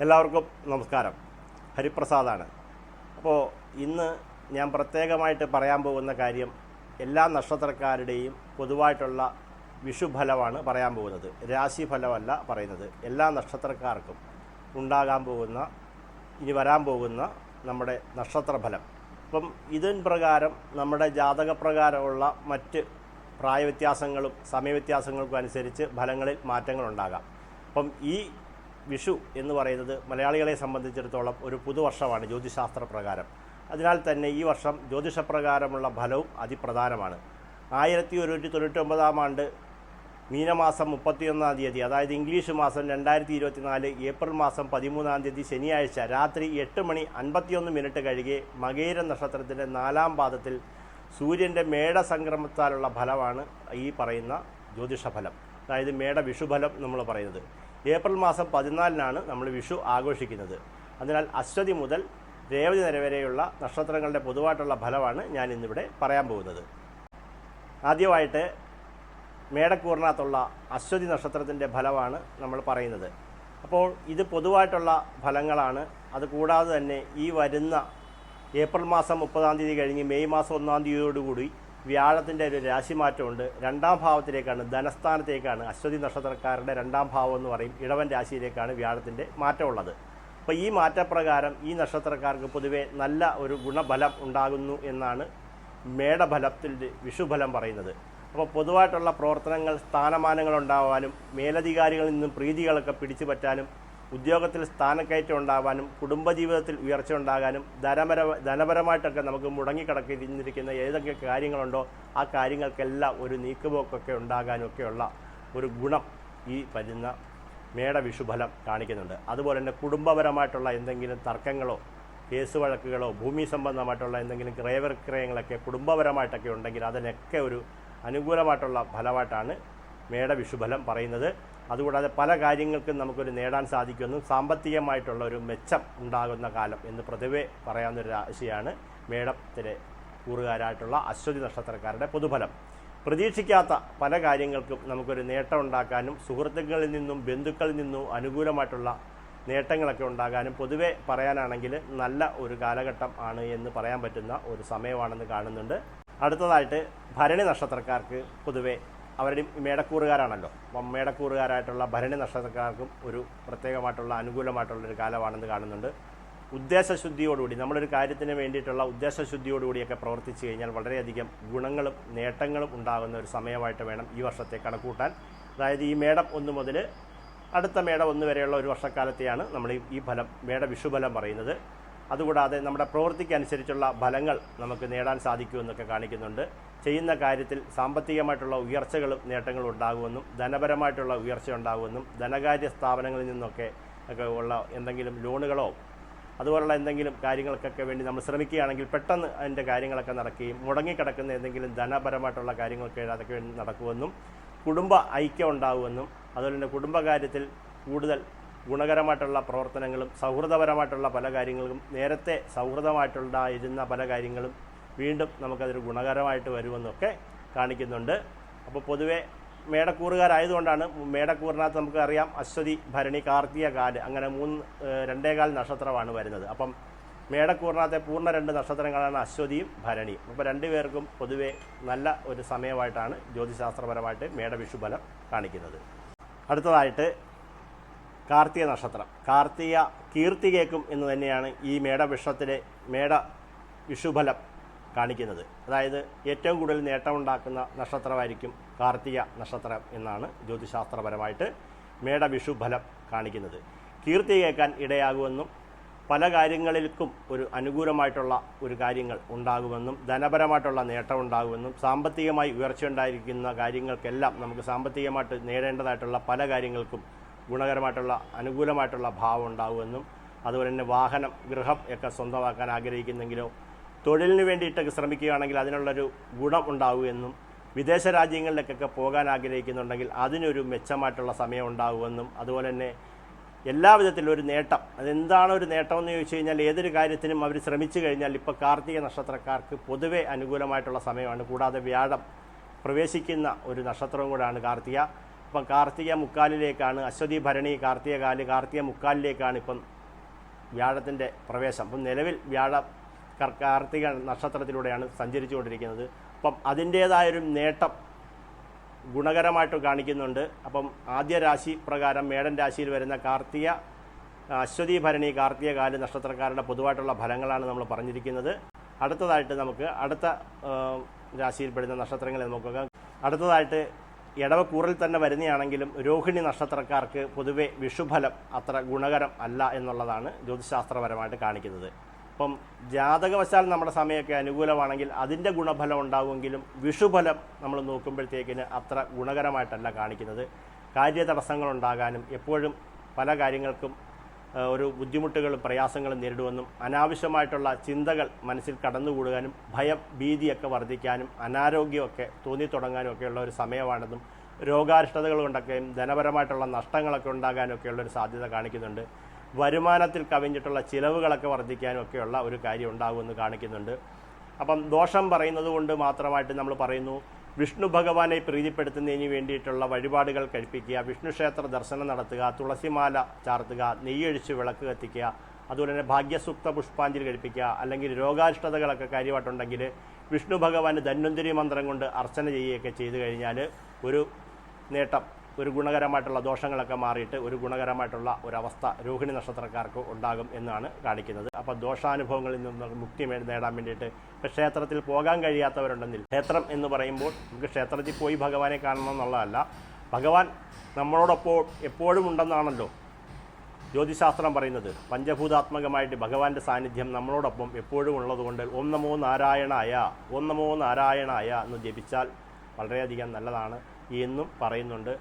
എല്ലാവർക്കും നമസ്കാരം. ഹരിപ്രസാദാണ്. അപ്പോൾ ഇന്ന് ഞാൻ പ്രത്യേകമായിട്ട് പറയാൻ പോകുന്ന കാര്യം എല്ലാ നക്ഷത്രക്കാരുടെയും പൊതുവായിട്ടുള്ള വിഷുഫലമാണ് പറയാൻ പോകുന്നത്. രാശിഫലമല്ല പറയുന്നത്. എല്ലാ നക്ഷത്രക്കാർക്കും ഉണ്ടാകാൻ പോകുന്ന, ഇനി വരാൻ പോകുന്ന നമ്മുടെ നക്ഷത്രഫലം. അപ്പം ഇതിന് പ്രകാരം നമ്മുടെ ജാതകപ്രകാരമുള്ള മറ്റ് പ്രായവ്യത്യാസങ്ങളും സമയവ്യത്യാസങ്ങൾക്കും അനുസരിച്ച് ഫലങ്ങളിൽ മാറ്റങ്ങളുണ്ടാകാം. അപ്പം ഈ വിഷു എന്ന് പറയുന്നത് മലയാളികളെ സംബന്ധിച്ചിടത്തോളം ഒരു പുതുവർഷമാണ് ജ്യോതിശാസ്ത്ര പ്രകാരം. അതിനാൽ തന്നെ ഈ വർഷം ജ്യോതിഷപ്രകാരമുള്ള ഫലവും അതിപ്രധാനമാണ്. 1199 ആണ്ട് മീനമാസം 31-ാം തീയതി, അതായത് ഇംഗ്ലീഷ് മാസം 2024 ഏപ്രിൽ മാസം 13-ാം തീയതി ശനിയാഴ്ച രാത്രി 8:51 കഴികെ മകേര നക്ഷത്രത്തിൻ്റെ 4-ാം പാദത്തിൽ സൂര്യൻ്റെ മേടസംക്രമത്താലുള്ള ഫലമാണ് ഈ പറയുന്ന ജ്യോതിഷഫലം, അതായത് മേട വിഷുഫലം നമ്മൾ പറയുന്നത്. ഏപ്രിൽ മാസം 14-നാണ് നമ്മൾ വിഷു ആഘോഷിക്കുന്നത്. അതിനാൽ അശ്വതി മുതൽ രേവതി വരെയുള്ള നക്ഷത്രങ്ങളുടെ പൊതുവായിട്ടുള്ള ഫലമാണ് ഞാൻ ഇന്നിവിടെ പറയാൻ പോകുന്നത്. ആദ്യമായിട്ട് മേടക്കൂറിനകത്തുള്ള അശ്വതി നക്ഷത്രത്തിൻ്റെ ഫലമാണ് നമ്മൾ പറയുന്നത്. അപ്പോൾ ഇത് പൊതുവായിട്ടുള്ള ഫലങ്ങളാണ്. അതുകൂടാതെ തന്നെ ഈ വരുന്ന ഏപ്രിൽ മാസം 30-ാം തീയതി കഴിഞ്ഞ് മെയ് മാസം 1-ാം തീയതിയോടുകൂടി വ്യാഴത്തിൻ്റെ ഒരു രാശിമാറ്റമുണ്ട്. 2-ാം ഭാവത്തിലേക്കാണ്, ധനസ്ഥാനത്തേക്കാണ്. അശ്വതി നക്ഷത്രക്കാരുടെ 2-ാം ഭാവം എന്ന് പറയും. ഇടവൻ രാശിയിലേക്കാണ് വ്യാഴത്തിൻ്റെ മാറ്റമുള്ളത്. അപ്പോൾ ഈ മാറ്റപ്രകാരം ഈ നക്ഷത്രക്കാർക്ക് പൊതുവെ നല്ല ഒരു ഗുണഫലം ഉണ്ടാകുന്നു എന്നാണ് മേടഫലത്തിൻ്റെ വിഷുഫലം പറയുന്നത്. അപ്പോൾ പൊതുവായിട്ടുള്ള പ്രവർത്തനങ്ങൾ, സ്ഥാനമാനങ്ങൾ ഉണ്ടാവാനും മേലധികാരികളിൽ നിന്നും പ്രീതികളൊക്കെ പിടിച്ചു പറ്റാനും ഉദ്യോഗത്തിൽ സ്ഥാനക്കയറ്റം ഉണ്ടാകാനും കുടുംബജീവിതത്തിൽ ഉയർച്ച ഉണ്ടാകാനും ധനപരമായിട്ടൊക്കെ നമുക്ക് മുടങ്ങിക്കിടക്കിരിക്കുന്ന ഏതൊക്കെ കാര്യങ്ങളുണ്ടോ ആ കാര്യങ്ങൾക്കെല്ലാം ഒരു നീക്കുപോക്കൊക്കെ ഉണ്ടാകാനും ഒക്കെയുള്ള ഒരു ഗുണം ഈ വരുന്ന മേടവിഷുഫലം കാണിക്കുന്നുണ്ട്. അതുപോലെ തന്നെ കുടുംബപരമായിട്ടുള്ള എന്തെങ്കിലും തർക്കങ്ങളോ കേസ് വഴക്കുകളോ ഭൂമി സംബന്ധമായിട്ടുള്ള എന്തെങ്കിലും ക്രയവിക്രയങ്ങളൊക്കെ കുടുംബപരമായിട്ടൊക്കെ ഉണ്ടെങ്കിൽ അതിനൊക്കെ ഒരു അനുകൂലമായിട്ടുള്ള ഫലമായിട്ടാണ് മേടവിഷുഫലം പറയുന്നത്. അതുകൂടാതെ പല കാര്യങ്ങൾക്കും നമുക്കൊരു നേടാൻ സാധിക്കുമെന്നും സാമ്പത്തികമായിട്ടുള്ള ഒരു മെച്ചം ഉണ്ടാകുന്ന കാലം എന്ന് പൊതുവെ പറയാവുന്നൊരു രാശിയാണ് മേടത്തിലെ കൂറുകാരായിട്ടുള്ള അശ്വതി നക്ഷത്രക്കാരുടെ പൊതുഫലം. പ്രതീക്ഷിക്കാത്ത പല കാര്യങ്ങൾക്കും നമുക്കൊരു നേട്ടം ഉണ്ടാക്കാനും സുഹൃത്തുക്കളിൽ നിന്നും ബന്ധുക്കളിൽ നിന്നും അനുകൂലമായിട്ടുള്ള നേട്ടങ്ങളൊക്കെ ഉണ്ടാകാനും പൊതുവെ പറയാനാണെങ്കിൽ നല്ല ഒരു കാലഘട്ടം ആണ് എന്ന് പറയാൻ പറ്റുന്ന ഒരു സമയമാണെന്ന് കാണുന്നുണ്ട്. അടുത്തതായിട്ട് ഭരണി നക്ഷത്രക്കാർക്ക് പൊതുവെ അവരുടെ മേടക്കൂറുകാരാണല്ലോ. അപ്പം മേടക്കൂറുകാരായിട്ടുള്ള ഭരണി നക്ഷത്രക്കാർക്കും ഒരു പ്രത്യേകമായിട്ടുള്ള അനുകൂലമായിട്ടുള്ളൊരു കാലമാണെന്ന് കാണുന്നുണ്ട്. ഉദ്ദേശശുദ്ധിയോടുകൂടി നമ്മളൊരു കാര്യത്തിന് വേണ്ടിയിട്ടുള്ള ഉദ്ദേശശുദ്ധിയോടുകൂടിയൊക്കെ പ്രവർത്തിച്ചു കഴിഞ്ഞാൽ വളരെയധികം ഗുണങ്ങളും നേട്ടങ്ങളും ഉണ്ടാകുന്ന ഒരു സമയമായിട്ട് വേണം ഈ വർഷത്തെ കണക്കൂട്ടാൻ. അതായത് ഈ മേടം 1 മുതൽ അടുത്ത മേടം 1 വരെയുള്ള ഒരു വർഷക്കാലത്തെയാണ് നമ്മൾ ഈ ഫലം വിഷുഫലം പറയുന്നത്. അതുകൂടാതെ നമ്മുടെ പ്രവൃത്തിക്കനുസരിച്ചുള്ള ഫലങ്ങൾ നമുക്ക് നേടാൻ സാധിക്കുമെന്നൊക്കെ കാണിക്കുന്നുണ്ട്. ചെയ്യുന്ന കാര്യത്തിൽ സാമ്പത്തികമായിട്ടുള്ള ഉയർച്ചകളും നേട്ടങ്ങളും ഉണ്ടാകുമെന്നും ധനപരമായിട്ടുള്ള ഉയർച്ച ഉണ്ടാകുമെന്നും ധനകാര്യ സ്ഥാപനങ്ങളിൽ നിന്നൊക്കെ ഉള്ള എന്തെങ്കിലും ലോണുകളോ അതുപോലുള്ള എന്തെങ്കിലും കാര്യങ്ങൾക്കൊക്കെ വേണ്ടി നമ്മൾ ശ്രമിക്കുകയാണെങ്കിൽ പെട്ടെന്ന് അതിൻ്റെ കാര്യങ്ങളൊക്കെ നടക്കുകയും മുടങ്ങിക്കിടക്കുന്ന എന്തെങ്കിലും ധനപരമായിട്ടുള്ള കാര്യങ്ങളൊക്കെ അതൊക്കെ വേണ്ടി നടക്കുമെന്നും കുടുംബ ഐക്യം ഉണ്ടാകുമെന്നും അതുപോലെ തന്നെ കുടുംബകാര്യത്തിൽ കൂടുതൽ ഗുണകരമായിട്ടുള്ള പ്രവർത്തനങ്ങളും സൗഹൃദപരമായിട്ടുള്ള പല കാര്യങ്ങളും നേരത്തെ സൗഹൃദമായിട്ടുണ്ടായിരുന്ന പല കാര്യങ്ങളും വീണ്ടും നമുക്കതൊരു ഗുണകരമായിട്ട് വരുമെന്നൊക്കെ കാണിക്കുന്നുണ്ട്. അപ്പോൾ പൊതുവെ മേടക്കൂറുകാരായതുകൊണ്ടാണ് മേടക്കൂറിനകത്ത് നമുക്കറിയാം അശ്വതി ഭരണി കാർത്തിക കാല് അങ്ങനെ 2.25 നക്ഷത്രമാണ് വരുന്നത്. അപ്പം മേടക്കൂറിനകത്തെ പൂർണ്ണ 2 നക്ഷത്രങ്ങളാണ് അശ്വതിയും ഭരണിയും. അപ്പോൾ രണ്ടുപേർക്കും പൊതുവെ നല്ല ഒരു സമയമായിട്ടാണ് ജ്യോതിശാസ്ത്രപരമായിട്ട് മേടവിഷുഫലം കാണിക്കുന്നത്. അടുത്തതായിട്ട് കാർത്തിക നക്ഷത്രം. കാർത്തിക കീർത്തികേക്കും എന്ന് തന്നെയാണ് ഈ മേട വിഷുഫലം കാണിക്കുന്നത്. അതായത് ഏറ്റവും കൂടുതൽ നേട്ടമുണ്ടാക്കുന്ന നക്ഷത്രമായിരിക്കും കാർത്തിക നക്ഷത്രം എന്നാണ് ജ്യോതിശാസ്ത്രപരമായിട്ട് മേടവിഷുഫലം കാണിക്കുന്നത്. കീർത്തി കേൾക്കാൻ ഇടയാകുമെന്നും പല കാര്യങ്ങളിൽക്കും ഒരു അനുകൂലമായിട്ടുള്ള ഒരു കാര്യങ്ങൾ ഉണ്ടാകുമെന്നും ധനപരമായിട്ടുള്ള നേട്ടം ഉണ്ടാകുമെന്നും സാമ്പത്തികമായി ഉയർച്ചയുണ്ടായിരിക്കുന്ന കാര്യങ്ങൾക്കെല്ലാം നമുക്ക് സാമ്പത്തികമായിട്ട് നേടേണ്ടതായിട്ടുള്ള പല കാര്യങ്ങൾക്കും ഗുണകരമായിട്ടുള്ള അനുകൂലമായിട്ടുള്ള ഭാവം ഉണ്ടാകുമെന്നും അതുപോലെ തന്നെ വാഹനം ഗൃഹം ഒക്കെ സ്വന്തമാക്കാൻ ആഗ്രഹിക്കുന്നെങ്കിലോ തൊഴിലിന് വേണ്ടിയിട്ടൊക്കെ ശ്രമിക്കുകയാണെങ്കിൽ അതിനുള്ളൊരു ഗുണം ഉണ്ടാകുമെന്നും വിദേശ രാജ്യങ്ങളിലേക്കൊക്കെ പോകാൻ ആഗ്രഹിക്കുന്നുണ്ടെങ്കിൽ അതിനൊരു മെച്ചമായിട്ടുള്ള സമയം ഉണ്ടാകുമെന്നും അതുപോലെ തന്നെ എല്ലാ വിധത്തിലും ഒരു നേട്ടം. അതെന്താണ് ഒരു നേട്ടമെന്ന് ചോദിച്ചു കഴിഞ്ഞാൽ ഏതൊരു കാര്യത്തിനും അവർ ശ്രമിച്ചു കഴിഞ്ഞാൽ ഇപ്പോൾ കാർത്തിക നക്ഷത്രക്കാർക്ക് പൊതുവെ അനുകൂലമായിട്ടുള്ള സമയമാണ്. കൂടാതെ വ്യാഴം പ്രവേശിക്കുന്ന ഒരു നക്ഷത്രവും കൂടാണ് കാർത്തിക. അപ്പം കാർത്തിക മുക്കാലിലേക്കാണ്, അശ്വതി ഭരണി കാർത്തിക കാല്, കാർത്തിക മുക്കാലിലേക്കാണ് ഇപ്പം വ്യാഴത്തിൻ്റെ പ്രവേശം. അപ്പം നിലവിൽ കാർത്തിക നക്ഷത്രത്തിലൂടെയാണ് സഞ്ചരിച്ചുകൊണ്ടിരിക്കുന്നത്. അപ്പം അതിൻ്റേതായൊരു നേട്ടം ഗുണകരമായിട്ട് കാണിക്കുന്നുണ്ട്. അപ്പം ആദ്യ രാശി പ്രകാരം മേടൻ രാശിയിൽ വരുന്ന കാർത്തിക, അശ്വതി ഭരണി കാർത്തിക കാല് നക്ഷത്രക്കാരുടെ പൊതുവായിട്ടുള്ള ഫലങ്ങളാണ് നമ്മൾ പറഞ്ഞിരിക്കുന്നത്. അടുത്തതായിട്ട് നമുക്ക് അടുത്ത രാശിയിൽപ്പെടുന്ന നക്ഷത്രങ്ങളെ നോക്കുക. അടുത്തതായിട്ട് ഇടവക്കൂറിൽ തന്നെ വരുന്നതാണെങ്കിലും രോഹിണി നക്ഷത്രക്കാർക്ക് പൊതുവെ വിഷുഫലം അത്ര ഗുണകരം അല്ല എന്നുള്ളതാണ് ജ്യോതിശാസ്ത്രപരമായിട്ട് കാണിക്കുന്നത്. അപ്പം ജാതകവശാൽ നമ്മുടെ സമയമൊക്കെ അനുകൂലമാണെങ്കിൽ അതിൻ്റെ ഗുണഫലം ഉണ്ടാവുമെങ്കിലും വിഷുഫലം നമ്മൾ നോക്കുമ്പോഴത്തേക്കിന് അത്ര ഗുണകരമായിട്ടല്ല കാണിക്കുന്നത്. കാര്യതടസ്സങ്ങളുണ്ടാകാനും എപ്പോഴും പല കാര്യങ്ങൾക്കും ഒരു ബുദ്ധിമുട്ടുകളും പ്രയാസങ്ങളും നേരിടുമെന്നും അനാവശ്യമായിട്ടുള്ള ചിന്തകൾ മനസ്സിൽ കടന്നുകൂടാനും ഭയം ഭീതിയൊക്കെ വർദ്ധിക്കാനും അനാരോഗ്യമൊക്കെ തോന്നിത്തുടങ്ങാനും ഒക്കെയുള്ള ഒരു സമയമാണെന്നും രോഗാരിഷ്ടതകൾ കൊണ്ടൊക്കെയും ധനപരമായിട്ടുള്ള നഷ്ടങ്ങളൊക്കെ ഉണ്ടാകാനൊക്കെയുള്ളൊരു സാധ്യത കാണിക്കുന്നുണ്ട്. വരുമാനത്തിൽ കവിഞ്ഞിട്ടുള്ള ചിലവുകളൊക്കെ വർദ്ധിക്കാനും ഒക്കെയുള്ള ഒരു കാര്യം ഉണ്ടാകുമെന്ന് കാണിക്കുന്നുണ്ട്. അപ്പം ദോഷം പറയുന്നത് കൊണ്ട് മാത്രമായിട്ട് നമ്മൾ പറയുന്നു വിഷ്ണു ഭഗവാനെ പ്രീതിപ്പെടുത്തുന്നതിന് വേണ്ടിയിട്ടുള്ള വഴിപാടുകൾ കഴിപ്പിക്കുക, വിഷ്ണു ക്ഷേത്ര ദർശനം നടത്തുക, തുളസിമാല ചാർത്തുക, നെയ്യൊഴിച്ച് വിളക്ക് കത്തിക്കുക, അതുപോലെ തന്നെ ഭാഗ്യസൂക്ത പുഷ്പാഞ്ജലി കഴിപ്പിക്കുക. അല്ലെങ്കിൽ രോഗാരിഷ്ടതകളൊക്കെ കാര്യമായിട്ടുണ്ടെങ്കിൽ വിഷ്ണു ഭഗവാന് ധന്വന്തരി മന്ത്രം കൊണ്ട് അർച്ചന ചെയ്യുകയൊക്കെ ചെയ്തു കഴിഞ്ഞാൽ ഒരു നേട്ടം, ഒരു ഗുണകരമായിട്ടുള്ള ദോഷങ്ങളൊക്കെ മാറിയിട്ട് ഒരു ഗുണകരമായിട്ടുള്ള ഒരവസ്ഥ രോഹിണി നക്ഷത്രക്കാർക്ക് ഉണ്ടാകും എന്നാണ് കാണിക്കുന്നത്. അപ്പോൾ ദോഷാനുഭവങ്ങളിൽ നിന്ന് മുക്തി നേടാൻ വേണ്ടിയിട്ട് ഇപ്പോൾ ക്ഷേത്രത്തിൽ പോകാൻ കഴിയാത്തവരുണ്ടെങ്കിൽ, ക്ഷേത്രം എന്ന് പറയുമ്പോൾ നമുക്ക് ക്ഷേത്രത്തിൽ പോയി ഭഗവാനെ കാണണം എന്നുള്ളതല്ല, ഭഗവാൻ നമ്മളോടൊപ്പം എപ്പോഴും ഉണ്ടെന്നാണല്ലോ ജ്യോതിശാസ്ത്രം പറയുന്നത്. പഞ്ചഭൂതാത്മകമായിട്ട് ഭഗവാന്റെ സാന്നിധ്യം നമ്മളോടൊപ്പം എപ്പോഴും ഉള്ളതുകൊണ്ട് ഓം നമോ നാരായണായ, ഓം നമോ നാരായണായ എന്ന് ജപിച്ചാൽ വളരെയധികം നല്ലതാണ് എന്നും പറയുന്നുണ്ട്.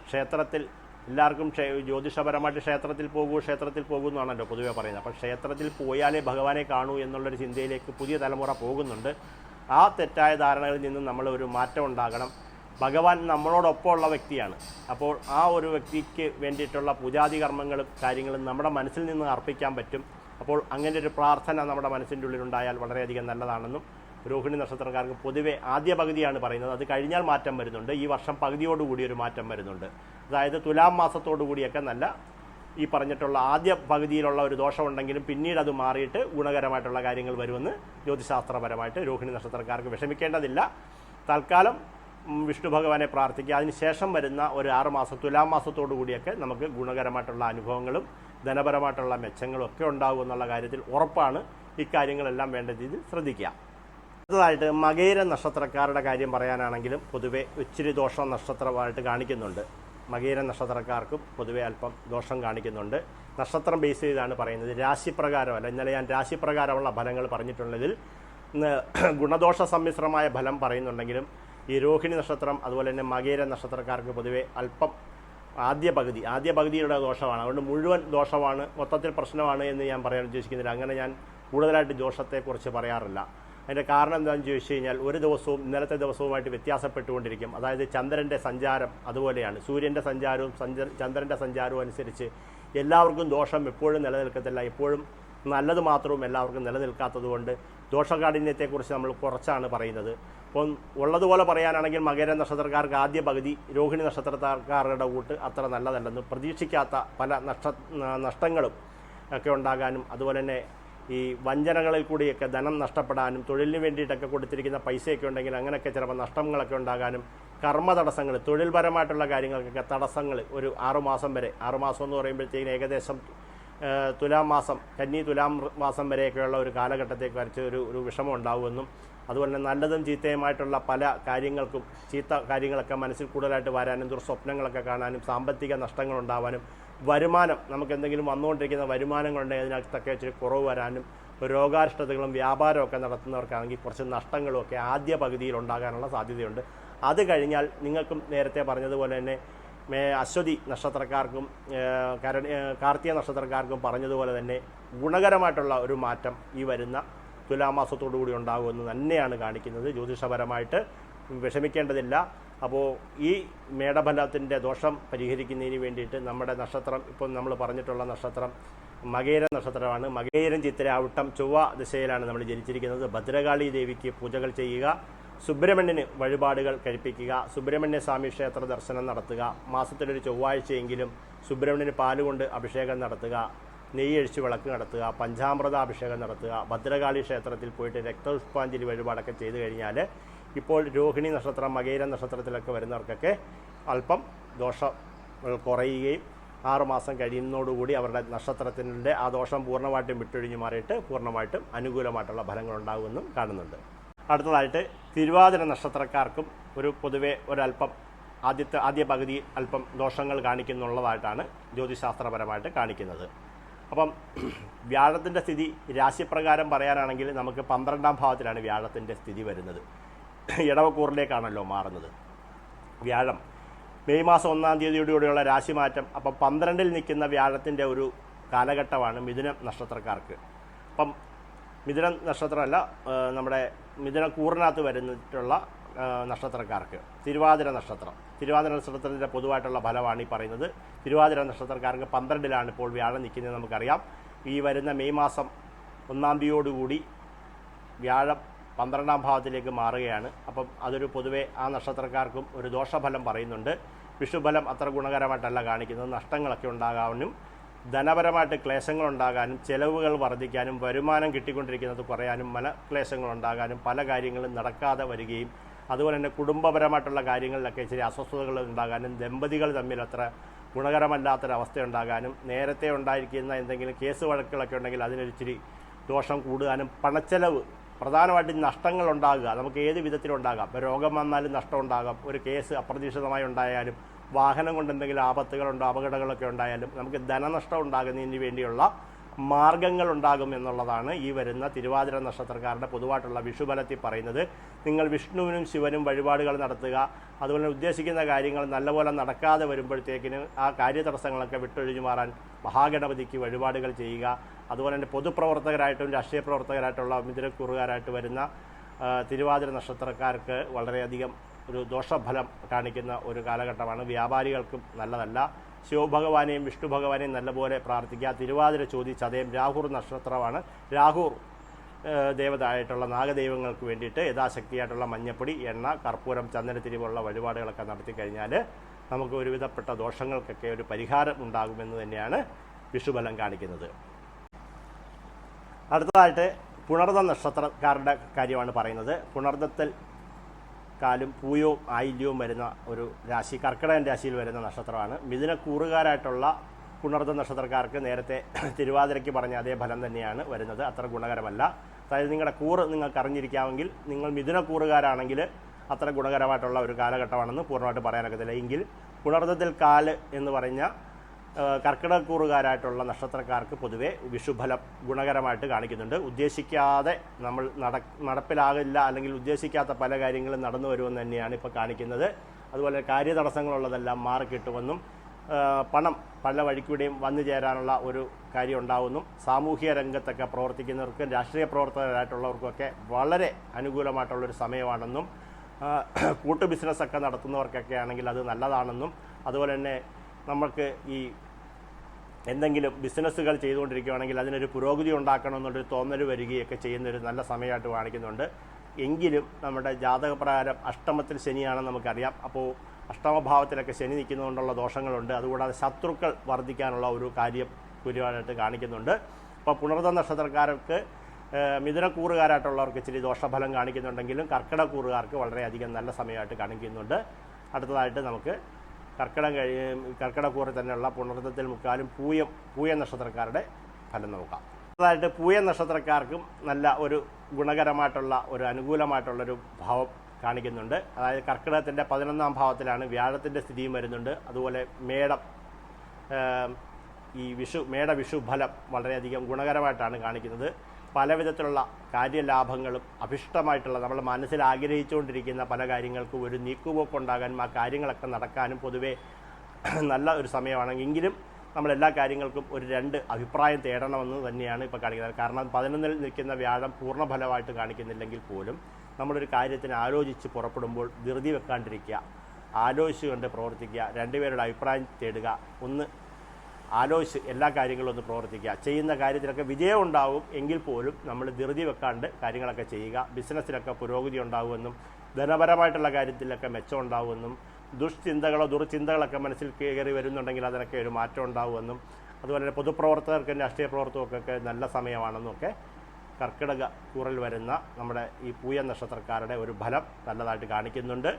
ക്ഷേത്രത്തിൽ എല്ലാവർക്കും ജ്യോതിഷപരമായിട്ട് ക്ഷേത്രത്തിൽ പോകൂ എന്നാണല്ലോ പൊതുവെ പറയുന്നത്. അപ്പോൾ ക്ഷേത്രത്തിൽ പോയാലേ ഭഗവാനെ കാണൂ എന്നുള്ളൊരു ചിന്തയിലേക്ക് പുതിയ തലമുറ പോകുന്നുണ്ട്. ആ തെറ്റായ ധാരണകളിൽ നിന്നും നമ്മൾ ഒരു മാറ്റം ഉണ്ടാകണം. ഭഗവാൻ നമ്മളോടൊപ്പമുള്ള വ്യക്തിയാണ്. അപ്പോൾ ആ ഒരു വ്യക്തിക്ക് വേണ്ടിയിട്ടുള്ള പൂജാതി കർമ്മങ്ങളും കാര്യങ്ങളും നമ്മുടെ മനസ്സിൽ നിന്ന് അർപ്പിക്കാൻ പറ്റും. അപ്പോൾ അങ്ങനെ ഒരു പ്രാർത്ഥന നമ്മുടെ മനസ്സിൻ്റെ ഉള്ളിലുണ്ടായാൽ വളരെയധികം നല്ലതാണെന്നും രോഹിണി നക്ഷത്രക്കാർക്ക് പൊതുവെ ആദ്യ പകുതിയാണ് പറയുന്നത്. അത് കഴിഞ്ഞാൽ മാറ്റം വരുന്നുണ്ട്. ഈ വർഷം പകുതിയോടുകൂടി ഒരു മാറ്റം വരുന്നുണ്ട്. അതായത് തുലാം മാസത്തോടുകൂടിയൊക്കെ നല്ല ഈ പറഞ്ഞിട്ടുള്ള ആദ്യ പകുതിയിലുള്ള ഒരു ദോഷമുണ്ടെങ്കിലും പിന്നീട് അത് മാറിയിട്ട് ഗുണകരമായിട്ടുള്ള കാര്യങ്ങൾ വരുമെന്ന് ജ്യോതിശാസ്ത്രപരമായിട്ട് രോഹിണി നക്ഷത്രക്കാർക്ക് വിഷമിക്കേണ്ടതില്ല. തൽക്കാലം വിഷ്ണു ഭഗവാനെ പ്രാർത്ഥിക്കുക. അതിനുശേഷം വരുന്ന ഒരു 6 മാസം തുലാം മാസത്തോടു കൂടിയൊക്കെ നമുക്ക് ഗുണകരമായിട്ടുള്ള അനുഭവങ്ങളും ധനപരമായിട്ടുള്ള മെച്ചങ്ങളും ഒക്കെ ഉണ്ടാകും എന്നുള്ള കാര്യത്തിൽ ഉറപ്പാണ്. ഇക്കാര്യങ്ങളെല്ലാം വേണ്ട രീതിയിൽ ശ്രദ്ധിക്കുക. അടുത്തതായിട്ട് മകയിര നക്ഷത്രക്കാരുടെ കാര്യം പറയാനാണെങ്കിലും പൊതുവെ ഇച്ചിരി ദോഷം നക്ഷത്രമായിട്ട് കാണിക്കുന്നുണ്ട്. മകയിര നക്ഷത്രക്കാർക്കും പൊതുവെ അല്പം ദോഷം കാണിക്കുന്നുണ്ട്. നക്ഷത്രം ബേസ് ചെയ്താണ് പറയുന്നത്, രാശിപ്രകാരമല്ല. ഇന്നലെ ഞാൻ രാശിപ്രകാരമുള്ള ഫലങ്ങൾ പറഞ്ഞിട്ടുള്ളതിൽ ഗുണദോഷ സമ്മിശ്രമായ ഫലം പറയുന്നുണ്ടെങ്കിലും ഈ രോഹിണി നക്ഷത്രം അതുപോലെ തന്നെ മകയിര നക്ഷത്രക്കാർക്ക് പൊതുവെ അല്പം ആദ്യ പകുതിയുടെ ദോഷമാണ്. അതുകൊണ്ട് മുഴുവൻ ദോഷമാണ്, മൊത്തത്തിൽ പ്രശ്നമാണ് എന്ന് ഞാൻ പറയാൻ ഉദ്ദേശിക്കുന്നില്ല. അങ്ങനെ ഞാൻ കൂടുതലായിട്ട് ദോഷത്തെക്കുറിച്ച് പറയാറില്ല. അതിൻ്റെ കാരണം എന്താണെന്ന് ചോദിച്ചു കഴിഞ്ഞാൽ ഒരു ദിവസവും ഇന്നലത്തെ ദിവസവുമായിട്ട് വ്യത്യാസപ്പെട്ടുകൊണ്ടിരിക്കും. അതായത് ചന്ദ്രൻ്റെ സഞ്ചാരം അതുപോലെയാണ്. സൂര്യൻ്റെ സഞ്ചാരവും ചന്ദ്രൻ്റെ സഞ്ചാരവും അനുസരിച്ച് എല്ലാവർക്കും ദോഷം എപ്പോഴും നിലനിൽക്കത്തില്ല. എപ്പോഴും നല്ലത് മാത്രവും എല്ലാവർക്കും നിലനിൽക്കാത്തതുകൊണ്ട് ദോഷകാഠിന്യത്തെക്കുറിച്ച് നമ്മൾ കുറച്ചാണ് പറയുന്നത്. അപ്പം ഉള്ളതുപോലെ പറയാനാണെങ്കിൽ മകര നക്ഷത്രക്കാർക്ക് ആദ്യ പകുതി രോഹിണി നക്ഷത്രക്കാരുടെ കൂട്ട് അത്ര നല്ലതല്ലെന്നും പ്രതീക്ഷിക്കാത്ത പല നഷ്ടങ്ങളും ഒക്കെ ഉണ്ടാകാനും അതുപോലെ തന്നെ ഈ വഞ്ചനകളിൽ കൂടിയൊക്കെ ധനം നഷ്ടപ്പെടാനും തൊഴിലിന് വേണ്ടിയിട്ടൊക്കെ കൊടുത്തിരിക്കുന്ന പൈസയൊക്കെ ഉണ്ടെങ്കിൽ അങ്ങനെയൊക്കെ ചിലപ്പോൾ നഷ്ടങ്ങളൊക്കെ ഉണ്ടാകാനും കർമ്മ തടസ്സങ്ങൾ തൊഴിൽപരമായിട്ടുള്ള കാര്യങ്ങൾക്കൊക്കെ തടസ്സങ്ങൾ ഒരു 6 മാസം വരെ 6 മാസം എന്ന് പറയുമ്പോഴത്തേക്കിന് ഏകദേശം തുലാം മാസം തുലാം മാസം വരെയൊക്കെയുള്ള ഒരു കാലഘട്ടത്തേക്ക് വരച്ച് ഒരു വിഷമം ഉണ്ടാകുമെന്നും അതുപോലെ തന്നെ നല്ലതും ചീത്തയുമായിട്ടുള്ള പല കാര്യങ്ങൾക്കും ചീത്ത കാര്യങ്ങളൊക്കെ മനസ്സിൽ കൂടുതലായിട്ട് വരാനും ദുർസ്വപ്നങ്ങളൊക്കെ കാണാനും സാമ്പത്തിക നഷ്ടങ്ങൾ ഉണ്ടാവാനും വരുമാനം നമുക്ക് എന്തെങ്കിലും വന്നുകൊണ്ടിരിക്കുന്ന വരുമാനങ്ങളുണ്ടെങ്കിൽ അതിനകത്തൊക്കെ ഇച്ചിരി കുറവ് വരാനും രോഗാരിഷ്ടതകളും വ്യാപാരമൊക്കെ നടത്തുന്നവർക്കാണെങ്കിൽ കുറച്ച് നഷ്ടങ്ങളും ഒക്കെ ആദ്യ പകുതിയിൽ ഉണ്ടാകാനുള്ള സാധ്യതയുണ്ട്. അത് കഴിഞ്ഞാൽ നിങ്ങൾക്കും നേരത്തെ പറഞ്ഞതുപോലെ തന്നെ അശ്വതി നക്ഷത്രക്കാർക്കും കാർത്തിക നക്ഷത്രക്കാർക്കും പറഞ്ഞതുപോലെ തന്നെ ഗുണകരമായിട്ടുള്ള ഒരു മാറ്റം ഈ വരുന്ന തുലാമാസത്തോടു കൂടി ഉണ്ടാകുമെന്ന് തന്നെയാണ് കാണിക്കുന്നത്. ജ്യോതിഷപരമായിട്ട് വിഷമിക്കേണ്ടതില്ല. അപ്പോൾ ഈ മേടഫലത്തിൻ്റെ ദോഷം പരിഹരിക്കുന്നതിന് വേണ്ടിയിട്ട് നമ്മുടെ നക്ഷത്രം ഇപ്പം നമ്മൾ പറഞ്ഞിട്ടുള്ള നക്ഷത്രം മകേര നക്ഷത്രമാണ്. മകേരം ചിത്തിര അവിട്ടം ചൊവ്വ ദിശയിലാണ് നമ്മൾ ജനിച്ചിരിക്കുന്നത്. ഭദ്രകാളി ദേവിക്ക് പൂജകൾ ചെയ്യുക. സുബ്രഹ്മണ്യന് വഴിപാടുകൾ കഴിപ്പിക്കുക, സുബ്രഹ്മണ്യ സ്വാമി ക്ഷേത്ര ദർശനം നടത്തുക, മാസത്തിലൊരു ചൊവ്വാഴ്ചയെങ്കിലും സുബ്രഹ്മണ്യന് പാലുകൊണ്ട് അഭിഷേകം നടത്തുക, നെയ്യഴിച്ച് വിളക്ക് നടത്തുക, പഞ്ചാമൃതാഭിഷേകം നടത്തുക, ഭദ്രകാളി ക്ഷേത്രത്തിൽ പോയിട്ട് രക്തപുഷ്പാഞ്ജലി വഴിപാടൊക്കെ ചെയ്തു കഴിഞ്ഞാൽ ഇപ്പോൾ രോഹിണി നക്ഷത്രം, മകേര നക്ഷത്രത്തിലൊക്കെ വരുന്നവർക്കൊക്കെ അല്പം ദോഷങ്ങൾ കുറയുകയും 6 മാസം കഴിയുന്നതോടുകൂടി അവരുടെ നക്ഷത്രത്തിൻ്റെ ആ ദോഷം പൂർണ്ണമായിട്ടും വിട്ടൊഴിഞ്ഞു മാറിയിട്ട് പൂർണ്ണമായിട്ടും അനുകൂലമായിട്ടുള്ള ഫലങ്ങളുണ്ടാകുമെന്നും കാണുന്നുണ്ട്. അടുത്തതായിട്ട് തിരുവാതിര നക്ഷത്രക്കാർക്കും ഒരു പൊതുവെ ഒരല്പം ആദ്യ പകുതി അല്പം ദോഷങ്ങൾ കാണിക്കുന്നുള്ളതായിട്ടാണ് ജ്യോതിശാസ്ത്രപരമായിട്ട് കാണിക്കുന്നത്. അപ്പം വ്യാഴത്തിൻ്റെ സ്ഥിതി രാശിപ്രകാരം പറയാനാണെങ്കിൽ നമുക്ക് 12ാം ഭാവത്തിലാണ് വ്യാഴത്തിൻ്റെ സ്ഥിതി വരുന്നത്. ഇടവക്കൂറിലേക്കാണല്ലോ മാറുന്നത്. വ്യാഴം മെയ് മാസം 1-ാം തീയതിയോടുകൂടിയുള്ള രാശിമാറ്റം. അപ്പം 12ൽ നിൽക്കുന്ന വ്യാഴത്തിൻ്റെ ഒരു കാലഘട്ടമാണ് മിഥുന നക്ഷത്രക്കാർക്ക്. അപ്പം മിഥുന നക്ഷത്രമല്ല, നമ്മുടെ മിഥുനക്കൂറിനകത്ത് വരുന്നിട്ടുള്ള നക്ഷത്രക്കാർക്ക് തിരുവാതിര നക്ഷത്രത്തിൻ്റെ പൊതുവായിട്ടുള്ള ഫലമാണ് ഈ പറയുന്നത്. തിരുവാതിര നക്ഷത്രക്കാർക്ക് 12ലാണ് ഇപ്പോൾ വ്യാഴം നിൽക്കുന്നത് നമുക്കറിയാം. ഈ വരുന്ന മെയ് മാസം 1-ാം തീയതിയോടുകൂടി വ്യാഴം 12ാം ഭാവത്തിലേക്ക് മാറുകയാണ്. അപ്പം അതൊരു പൊതുവെ ആ നക്ഷത്രക്കാർക്കും ഒരു ദോഷഫലം പറയുന്നുണ്ട്. വിഷുഫലം അത്ര ഗുണകരമായിട്ടല്ല കാണിക്കുന്നത്. നഷ്ടങ്ങളൊക്കെ ഉണ്ടാകാനും ധനപരമായിട്ട് ക്ലേശങ്ങളുണ്ടാകാനും ചെലവുകൾ വർദ്ധിക്കാനും വരുമാനം കിട്ടിക്കൊണ്ടിരിക്കുന്നത് കുറയാനും മനക്ലേശങ്ങളുണ്ടാകാനും പല കാര്യങ്ങളും നടക്കാതെ വരികയും അതുപോലെ തന്നെ കുടുംബപരമായിട്ടുള്ള കാര്യങ്ങളിലൊക്കെ ഇച്ചിരി അസ്വസ്ഥതകൾ ഉണ്ടാകാനും ദമ്പതികൾ തമ്മിൽ അത്ര ഗുണകരമല്ലാത്തൊരവസ്ഥയുണ്ടാകാനും നേരത്തെ ഉണ്ടായിരിക്കുന്ന എന്തെങ്കിലും കേസ് വഴക്കുകളൊക്കെ ഉണ്ടെങ്കിൽ അതിനൊരിച്ചിരി ദോഷം കൂടുവാനും പണച്ചെലവ് പ്രധാനമായിട്ടും നഷ്ടങ്ങളുണ്ടാകുക നമുക്ക് ഏത് വിധത്തിലുണ്ടാകാം. ഇപ്പോൾ രോഗം വന്നാലും നഷ്ടം ഉണ്ടാകാം. ഒരു കേസ് അപ്രതീക്ഷിതമായി ഉണ്ടായാലും വാഹനം കൊണ്ട് എന്തെങ്കിലും ആപത്തുകളുണ്ടോ അപകടങ്ങളൊക്കെ ഉണ്ടായാലും നമുക്ക് ധനനഷ്ടം ഉണ്ടാകുന്നതിന് വേണ്ടിയുള്ള മാർഗങ്ങളുണ്ടാകും എന്നുള്ളതാണ് ഈ വരുന്ന തിരുവാതിര നക്ഷത്രക്കാരുടെ പൊതുവായിട്ടുള്ള വിഷുഫലത്തിൽ പറയുന്നത്. നിങ്ങൾ വിഷ്ണുവിനും ശിവനും വഴിപാടുകൾ നടത്തുക. അതുപോലെ ഉദ്ദേശിക്കുന്ന കാര്യങ്ങൾ നല്ലപോലെ നടക്കാതെ വരുമ്പോഴത്തേക്കിന് ആ കാര്യതടസ്സങ്ങളൊക്കെ വിട്ടൊഴിഞ്ഞു മാറാൻ മഹാഗണപതിക്ക് വഴിപാടുകൾ ചെയ്യുക. അതുപോലെ തന്നെ പൊതുപ്രവർത്തകരായിട്ടും രാഷ്ട്രീയ പ്രവർത്തകരായിട്ടുള്ള മിഥുനക്കൂറുകാരായിട്ട് വരുന്ന തിരുവാതിര നക്ഷത്രക്കാർക്ക് വളരെയധികം ഒരു ദോഷഫലം കാണിക്കുന്ന ഒരു കാലഘട്ടമാണ്. വ്യാപാരികൾക്കും നല്ലതല്ല. ശിവഭഗവാനെയും വിഷ്ണു ഭഗവാനെയും നല്ലപോലെ പ്രാർത്ഥിക്കുക. തിരുവാതിര ചോതി ചതയം രാഹുർ നക്ഷത്രമാണ്. രാഹുർ ദേവതായിട്ടുള്ള നാഗദൈവങ്ങൾക്ക് വേണ്ടിയിട്ട് യഥാശക്തിയായിട്ടുള്ള മഞ്ഞപ്പൊടി, എണ്ണ, കർപ്പൂരം, ചന്ദനത്തിരി പോലുള്ള വഴിപാടുകളൊക്കെ നടത്തി കഴിഞ്ഞാൽ നമുക്ക് ഒരുവിധപ്പെട്ട ദോഷങ്ങൾക്കൊക്കെ ഒരു പരിഹാരം ഉണ്ടാകുമെന്ന് തന്നെയാണ് വിഷുഫലം കാണിക്കുന്നത്. അടുത്തതായിട്ട് പുണർദ നക്ഷത്രക്കാരുടെ കാര്യമാണ് പറയുന്നത്. പുണർദത്തിൽ കാലും പൂയവും ആയില്യവും വരുന്ന ഒരു രാശി കർക്കിടകൻ രാശിയിൽ വരുന്ന നക്ഷത്രമാണ്. മിഥുനക്കൂറുകാരായിട്ടുള്ള പുണർദ നക്ഷത്രക്കാർക്ക് നേരത്തെ തിരുവാതിരയ്ക്ക് പറഞ്ഞ അതേ ഫലം തന്നെയാണ് വരുന്നത്. അത്ര ഗുണകരമല്ല. അതായത് നിങ്ങളുടെ കൂറ് നിങ്ങൾക്ക് അറിഞ്ഞിരിക്കാമെങ്കിൽ നിങ്ങൾ മിഥുനക്കൂറുകാരാണെങ്കിൽ അത്ര ഗുണകരമായിട്ടുള്ള ഒരു കാലഘട്ടമാണെന്ന് പൂർണ്ണമായിട്ട് പറയാനൊക്കത്തില്ല. എങ്കിൽ പുണർദത്തിൽ കാല് എന്ന് പറഞ്ഞ കർക്കിടകക്കൂറുകാരായിട്ടുള്ള നക്ഷത്രക്കാർക്ക് പൊതുവെ വിഷുഫലം ഗുണകരമായിട്ട് കാണിക്കുന്നുണ്ട്. ഉദ്ദേശിക്കാതെ നമ്മൾ നടപ്പിലാകില്ല അല്ലെങ്കിൽ ഉദ്ദേശിക്കാത്ത പല കാര്യങ്ങളും നടന്നു വരുമെന്ന് തന്നെയാണ് ഇപ്പോൾ കാണിക്കുന്നത്. അതുപോലെ കാര്യതടസ്സങ്ങളുള്ളതെല്ലാം മാറിക്കിട്ടുമെന്നും പണം പല വഴിക്കൂടെയും വന്നു ചേരാനുള്ള ഒരു കാര്യം ഉണ്ടാകുന്നു. സാമൂഹിക രംഗത്തൊക്കെ പ്രവർത്തിക്കുന്നവർക്കും രാഷ്ട്രീയ പ്രവർത്തകരായിട്ടുള്ളവർക്കൊക്കെ വളരെ അനുകൂലമായിട്ടുള്ളൊരു സമയമാണെന്നും കൂട്ടു ബിസിനസ്സൊക്കെ നടത്തുന്നവർക്കൊക്കെ ആണെങ്കിൽ അത് നല്ലതാണെന്നും അതുപോലെ തന്നെ നമുക്ക് ഈ എന്തെങ്കിലും ബിസിനസ്സുകൾ ചെയ്തുകൊണ്ടിരിക്കുകയാണെങ്കിൽ അതിനൊരു പുരോഗതി ഉണ്ടാക്കണമെന്നുള്ളൊരു തോന്നൽ വരികയൊക്കെ ചെയ്യുന്നൊരു നല്ല സമയമായിട്ട് കാണിക്കുന്നുണ്ട്. എങ്കിലും നമ്മുടെ ജാതകപ്രകാരം അഷ്ടമത്തിൽ ശനിയാണെന്ന് നമുക്കറിയാം. അപ്പോൾ അഷ്ടമഭാവത്തിലൊക്കെ ശനി നിൽക്കുന്നതുകൊണ്ടുള്ള ദോഷങ്ങളുണ്ട്. അതുകൂടാതെ ശത്രുക്കൾ വർദ്ധിക്കാനുള്ള ഒരു കാര്യം ഗുരുവായിട്ട് കാണിക്കുന്നുണ്ട്. അപ്പോൾ പുണർദ നക്ഷത്രക്കാർക്ക് മിഥുനക്കൂറുകാരായിട്ടുള്ളവർക്ക് ഇച്ചിരി ദോഷഫലം കാണിക്കുന്നുണ്ടെങ്കിലും കർക്കിടകക്കൂറുകാർക്ക് വളരെയധികം നല്ല സമയമായിട്ട് കാണിക്കുന്നുണ്ട്. അടുത്തതായിട്ട് നമുക്ക് കർക്കിടകക്കൂറിൽ തന്നെയുള്ള പുണർദത്തിൽ മുക്കാലും പൂയ നക്ഷത്രക്കാരുടെ ഫലം നോക്കാം. അടുത്തതായിട്ട് പൂയ നക്ഷത്രക്കാർക്കും നല്ല ഒരു ഗുണകരമായിട്ടുള്ള ഒരു അനുകൂലമായിട്ടുള്ളൊരു ഭാവം കാണിക്കുന്നുണ്ട്. അതായത് കർക്കിടകത്തിൻ്റെ 11ാം ഭാവത്തിലാണ് വ്യാഴത്തിൻ്റെ സ്ഥിതിയും വരുന്നുണ്ട്. അതുപോലെ മേട വിഷു ഫലം വളരെയധികം ഗുണകരമായിട്ടാണ് കാണിക്കുന്നത്. പല വിധത്തിലുള്ള കാര്യലാഭങ്ങളും അഭിഷ്ടമായിട്ടുള്ള നമ്മൾ മനസ്സിൽ ആഗ്രഹിച്ചുകൊണ്ടിരിക്കുന്ന പല കാര്യങ്ങൾക്കും ഒരു നീക്കുപോക്കുണ്ടാകാനും ആ കാര്യങ്ങളൊക്കെ നടക്കാനും പൊതുവേ നല്ല ഒരു സമയമാണ്. എങ്കിലും നമ്മളെല്ലാ കാര്യങ്ങൾക്കും ഒരു 2 അഭിപ്രായം തേടണമെന്ന് തന്നെയാണ് ഇപ്പോൾ കാണിക്കുന്നത്. കാരണം 11ൽ നിൽക്കുന്ന വ്യാഴം പൂർണ്ണഫലമായിട്ട് കാണിക്കുന്നില്ലെങ്കിൽ പോലും നമ്മളൊരു കാര്യത്തിന് ആലോചിച്ച് പുറപ്പെടുമ്പോൾ ധൃതി വെക്കാണ്ടിരിക്കുക, ആലോചിച്ചുകൊണ്ട് പ്രവർത്തിക്കുക, 2 പേരുടെ അഭിപ്രായം തേടുക, ഒന്ന് ആലോചിച്ച് എല്ലാ കാര്യങ്ങളും ഒന്ന് പ്രവർത്തിക്കുക. ചെയ്യുന്ന കാര്യത്തിലൊക്കെ വിജയം ഉണ്ടാവും എങ്കിൽ പോലും നമ്മൾ ധൃതി വെക്കാണ്ട് കാര്യങ്ങളൊക്കെ ചെയ്യുക. ബിസിനസ്സിലൊക്കെ പുരോഗതി ഉണ്ടാകുമെന്നും ധനപരമായിട്ടുള്ള കാര്യത്തിലൊക്കെ മെച്ചം ഉണ്ടാവുമെന്നും ദുർചിന്തകളൊക്കെ മനസ്സിൽ കയറി വരുന്നുണ്ടെങ്കിൽ അതിനൊക്കെ ഒരു മാറ്റം ഉണ്ടാവുമെന്നും അതുപോലെ തന്നെ പൊതുപ്രവർത്തകർക്കും രാഷ്ട്രീയ പ്രവർത്തകർക്കൊക്കെ നല്ല സമയമാണെന്നും ഒക്കെ കർക്കിടക കൂറിൽ വരുന്ന നമ്മുടെ ഈ പൂയ നക്ഷത്രക്കാരുടെ ഒരു ഫലം നല്ലതായിട്ട് കാണിക്കുന്നുണ്ട്.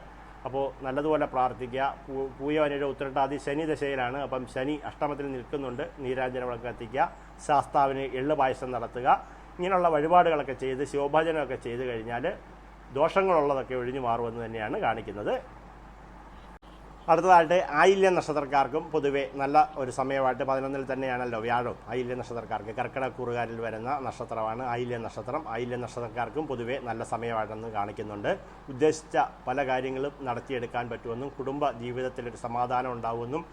അപ്പോൾ നല്ലതുപോലെ പ്രാർത്ഥിക്കുക. പൂയവനിയുടെ ഉത്രട്ടാതി ശനി ദശയിലാണ്. അപ്പം ശനി അഷ്ടമത്തിൽ നിൽക്കുന്നുണ്ട്. നീരാഞ്ജന വിളക്ക് കത്തിക്കുക, ശാസ്താവിന് എള്ള് പായസം നടത്തുക, ഇങ്ങനെയുള്ള വഴിപാടുകളൊക്കെ ചെയ്ത് ശിവഭജനമൊക്കെ ചെയ്ത് കഴിഞ്ഞാൽ ദോഷങ്ങളുള്ളതൊക്കെ ഒഴിഞ്ഞു മാറുമെന്ന് തന്നെയാണ് കാണിക്കുന്നത്. അടുത്തതായിട്ട് ആയില്യ നക്ഷത്രക്കാർക്കും പൊതുവെ നല്ല ഒരു സമയമായിട്ട് 11-ൽ തന്നെയാണല്ലോ വ്യാഴം. ആയില്യ നക്ഷത്രക്കാർക്ക് കർക്കിടകൂറുകാരിൽ വരുന്ന നക്ഷത്രമാണ് ആയില്യ നക്ഷത്രം. ആയില്യ നക്ഷത്രക്കാർക്കും പൊതുവെ നല്ല സമയമായിട്ടെന്ന് കാണിക്കുന്നുണ്ട്. ഉദ്ദേശിച്ച പല കാര്യങ്ങളും നടത്തിയെടുക്കാൻ പറ്റുമെന്നും കുടുംബ ജീവിതത്തിലൊരു സമാധാനം ഉണ്ടാവുമെന്നും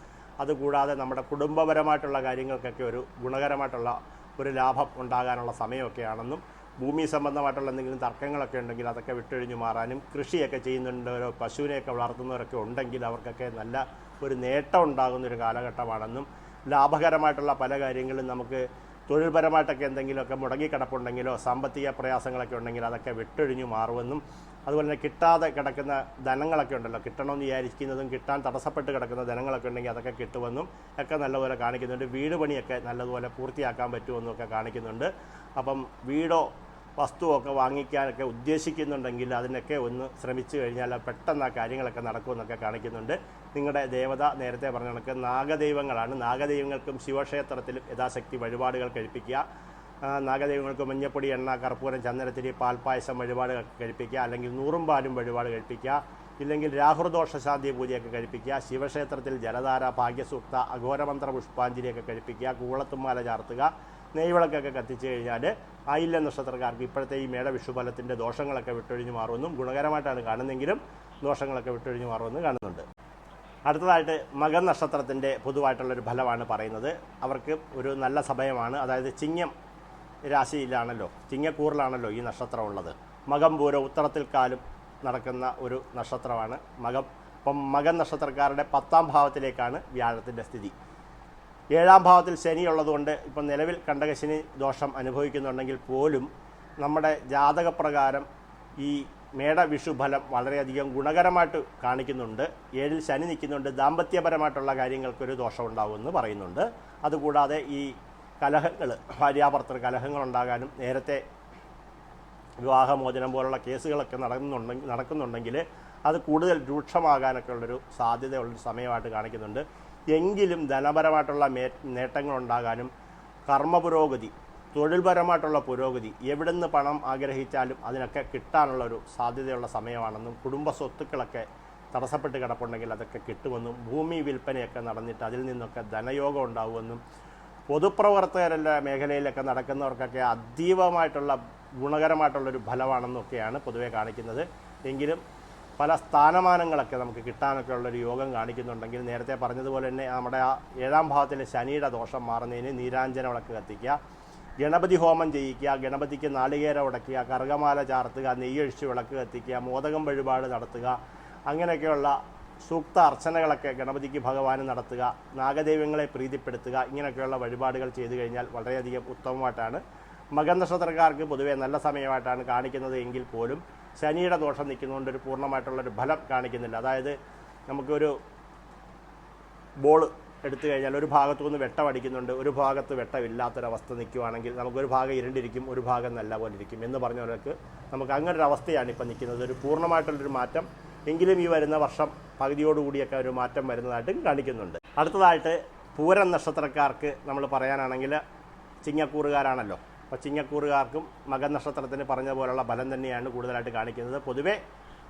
അതുകൂടാതെ നമ്മുടെ കുടുംബപരമായിട്ടുള്ള കാര്യങ്ങൾക്കൊക്കെ ഒരു ഗുണകരമായിട്ടുള്ള ഒരു ലാഭം ഉണ്ടാകാനുള്ള സമയമൊക്കെയാണെന്നും ഭൂമി സംബന്ധമായിട്ടുള്ള എന്തെങ്കിലും തർക്കങ്ങളൊക്കെ ഉണ്ടെങ്കിൽ അതൊക്കെ വിട്ടൊഴിഞ്ഞു മാറാനും കൃഷിയൊക്കെ ചെയ്യുന്നുണ്ടവരോ പശുവിനെയൊക്കെ വളർത്തുന്നവരൊക്കെ ഉണ്ടെങ്കിൽ അവർക്കൊക്കെ നല്ല ഒരു നേട്ടം ഉണ്ടാകുന്നൊരു കാലഘട്ടമാണെന്നും ലാഭകരമായിട്ടുള്ള പല കാര്യങ്ങളും നമുക്ക് തൊഴിൽപരമായിട്ടൊക്കെ എന്തെങ്കിലുമൊക്കെ മുടങ്ങിക്കിടപ്പുണ്ടെങ്കിലോ സാമ്പത്തിക പ്രയാസങ്ങളൊക്കെ ഉണ്ടെങ്കിൽ അതൊക്കെ വിട്ടൊഴിഞ്ഞു മാറുമെന്നും അതുപോലെ തന്നെ കിട്ടാതെ കിടക്കുന്ന ധനങ്ങളൊക്കെ ഉണ്ടല്ലോ, കിട്ടണമെന്ന് വിചാരിക്കുന്നതും കിട്ടാൻ തടസ്സപ്പെട്ട് കിടക്കുന്ന ധനങ്ങളൊക്കെ ഉണ്ടെങ്കിൽ അതൊക്കെ കിട്ടുമെന്നും ഒക്കെ നല്ലപോലെ കാണിക്കുന്നുണ്ട്. വീട് പണിയൊക്കെ നല്ലതുപോലെ പൂർത്തിയാക്കാൻ പറ്റുമെന്നും ഒക്കെ കാണിക്കുന്നുണ്ട്. അപ്പം വീടോ വസ്തുവൊക്കെ വാങ്ങിക്കാനൊക്കെ ഉദ്ദേശിക്കുന്നുണ്ടെങ്കിൽ അതിനൊക്കെ ഒന്ന് ശ്രമിച്ചു കഴിഞ്ഞാൽ പെട്ടെന്ന് ആ കാര്യങ്ങളൊക്കെ നടക്കുമെന്നൊക്കെ കാണിക്കുന്നുണ്ട്. നിങ്ങളുടെ ദേവത നേരത്തെ പറഞ്ഞ കണക്ക് നാഗദൈവങ്ങളാണ്. നാഗദൈവങ്ങൾക്കും ശിവക്ഷേത്രത്തിലും യഥാശക്തി വഴിപാടുകൾ കഴിപ്പിക്കുക. നാഗദൈവങ്ങൾക്ക് മഞ്ഞപ്പൊടി, എണ്ണ, കർപ്പൂരം, ചന്ദനത്തിരി, പാൽപ്പായസം വഴിപാടുകളൊക്കെ കഴിപ്പിക്കുക. അല്ലെങ്കിൽ 100 പാലും വഴിപാട് കഴിപ്പിക്കുക. ഇല്ലെങ്കിൽ രാഹുർദോഷശാന്തി പൂജയൊക്കെ കഴിപ്പിക്കുക. ശിവക്ഷേത്രത്തിൽ ജലധാര, ഭാഗ്യസൂക്ത, അഘോരമന്ത്ര പുഷ്പാഞ്ജലിയൊക്കെ കഴിപ്പിക്കുക. കൂളത്തുമാല ചാർത്തുക. നെയ്വിളക്കൊക്കെ കത്തിച്ചു കഴിഞ്ഞാൽ ആയില്യ നക്ഷത്രക്കാർക്ക് ഇപ്പോഴത്തെ ഈ മേട വിഷുഫലത്തിൻ്റെ ദോഷങ്ങളൊക്കെ വിട്ടൊഴിഞ്ഞു മാറുമെന്നും ഗുണകരമായിട്ടാണ് കാണുന്നെങ്കിലും ദോഷങ്ങളൊക്കെ വിട്ടൊഴിഞ്ഞു മാറുമെന്ന് കാണുന്നുണ്ട്. അടുത്തതായിട്ട് മകൻ നക്ഷത്രത്തിൻ്റെ പൊതുവായിട്ടുള്ളൊരു ഫലമാണ് പറയുന്നത്. അവർക്ക് ഒരു നല്ല സമയമാണ്. അതായത് ചിങ്ങം രാശിയിലാണല്ലോ, ചിങ്ങക്കൂറിലാണല്ലോ ഈ നക്ഷത്രം ഉള്ളത്. മകം പൂരം ഉത്തരത്തിൽ കാലും നടക്കുന്ന ഒരു നക്ഷത്രമാണ് മകം. അപ്പം മകൻ നക്ഷത്രക്കാരുടെ 10-ാം ഭാവത്തിലേക്കാണ് വ്യാഴത്തിൻ്റെ സ്ഥിതി. 7-ാം ഭാവത്തിൽ ശനി ഉള്ളതുകൊണ്ട് ഇപ്പം നിലവിൽ കണ്ടകശനി ദോഷം അനുഭവിക്കുന്നുണ്ടെങ്കിൽ പോലും നമ്മുടെ ജാതകപ്രകാരം ഈ മേട വിഷുഫലം വളരെയധികം ഗുണകരമായിട്ട് കാണിക്കുന്നുണ്ട്. 7-ൽ ശനി നിൽക്കുന്നുണ്ട്. ദാമ്പത്യപരമായിട്ടുള്ള കാര്യങ്ങൾക്കൊരു ദോഷം ഉണ്ടാകുമെന്ന് പറയുന്നുണ്ട്. അതുകൂടാതെ ഈ കലഹങ്ങൾ, ഭാര്യാഭർത്തൃ കലഹങ്ങളുണ്ടാകാനും നേരത്തെ വിവാഹമോചനം പോലുള്ള കേസുകളൊക്കെ നടക്കുന്നുണ്ടെങ്കിൽ അത് കൂടുതൽ രൂക്ഷമാകാനൊക്കെ ഉള്ളൊരു സാധ്യതയുള്ളൊരു സമയമായിട്ട് കാണിക്കുന്നുണ്ട്. എങ്കിലും ധനപരമായിട്ടുള്ള നേട്ടങ്ങളുണ്ടാകാനും കർമ്മപുരോഗതി, തൊഴിൽപരമായിട്ടുള്ള പുരോഗതി, എവിടെ നിന്ന് പണം ആഗ്രഹിച്ചാലും അതിനൊക്കെ കിട്ടാനുള്ളൊരു സാധ്യതയുള്ള സമയമാണെന്നും കുടുംബ സ്വത്തുക്കളൊക്കെ തടസ്സപ്പെട്ട് കിടപ്പുണ്ടെങ്കിൽ അതൊക്കെ കിട്ടുമെന്നും ഭൂമി വിൽപ്പനയൊക്കെ നടന്നിട്ട് അതിൽ നിന്നൊക്കെ ധനയോഗം ഉണ്ടാവുമെന്നും പൊതുപ്രവർത്തകരുടെ മേഖലയിലൊക്കെ നടക്കുന്നവർക്കൊക്കെ അതീവമായിട്ടുള്ള ഗുണകരമായിട്ടുള്ളൊരു ഫലമാണെന്നൊക്കെയാണ് പൊതുവെ കാണിക്കുന്നത്. എങ്കിലും പല സ്ഥാനമാനങ്ങളൊക്കെ നമുക്ക് കിട്ടാനൊക്കെ ഉള്ളൊരു യോഗം കാണിക്കുന്നുണ്ടെങ്കിൽ നേരത്തെ പറഞ്ഞതുപോലെ തന്നെ നമ്മുടെ ആ 7-ാം ഭാവത്തിലെ ശനിയുടെ ദോഷം മാറുന്നതിന് നീരാഞ്ജന വിളക്ക് കത്തിക്കുക, ഗണപതി ഹോമം ചെയ്യിക്കുക, ഗണപതിക്ക് നാളികേരം ഉടയ്ക്കുക, കറുകമാല ചാർത്തുക, നെയ്യൊഴിച്ച് വിളക്ക് കത്തിക്കുക, മോദകം വഴിപാട് നടത്തുക, അങ്ങനെയൊക്കെയുള്ള സൂക്ത അർച്ചനകളൊക്കെ ഗണപതിക്ക് ഭഗവാന് നടത്തുക, നാഗദൈവങ്ങളെ പ്രീതിപ്പെടുത്തുക, ഇങ്ങനെയൊക്കെയുള്ള വഴിപാടുകൾ ചെയ്തു കഴിഞ്ഞാൽ വളരെയധികം ഉത്തമമായിട്ടാണ്. മകൻ നക്ഷത്രക്കാർക്ക് പൊതുവെ നല്ല സമയമായിട്ടാണ് കാണിക്കുന്നത് എങ്കിൽ പോലും ശനിയുടെ ദോഷം നിൽക്കുന്നതുകൊണ്ട് ഒരു പൂർണ്ണമായിട്ടുള്ളൊരു ഫലം കാണിക്കുന്നില്ല. അതായത് നമുക്കൊരു ബോൾ എടുത്തു കഴിഞ്ഞാൽ ഒരു ഭാഗത്തുനിന്ന് വെട്ടമടിക്കുന്നുണ്ട്, ഒരു ഭാഗത്ത് വെട്ടമില്ലാത്തൊരവസ്ഥ നിൽക്കുകയാണെങ്കിൽ നമുക്കൊരു ഭാഗം ഇരുണ്ടിരിക്കും, ഒരു ഭാഗം നല്ല പോലെ ഇരിക്കും എന്ന് പറഞ്ഞവർക്ക് നമുക്ക് അങ്ങനൊരു അവസ്ഥയാണ് ഇപ്പം നിൽക്കുന്നത്. ഒരു പൂർണ്ണമായിട്ടുള്ളൊരു മാറ്റം എങ്കിലും ഈ വരുന്ന വർഷം പകുതിയോടുകൂടിയൊക്കെ ഒരു മാറ്റം വരുന്നതായിട്ടും കാണിക്കുന്നുണ്ട്. അടുത്തതായിട്ട് പൂരം നക്ഷത്രക്കാർക്ക് നമ്മൾ പറയാനാണെങ്കിൽ ചിങ്ങക്കൂറുകാരാണല്ലോ. അപ്പോൾ ചിങ്ങക്കൂറുകാർക്കും മകൻ നക്ഷത്രത്തിന് പറഞ്ഞ പോലുള്ള ഫലം തന്നെയാണ് കൂടുതലായിട്ട് കാണിക്കുന്നത്. പൊതുവേ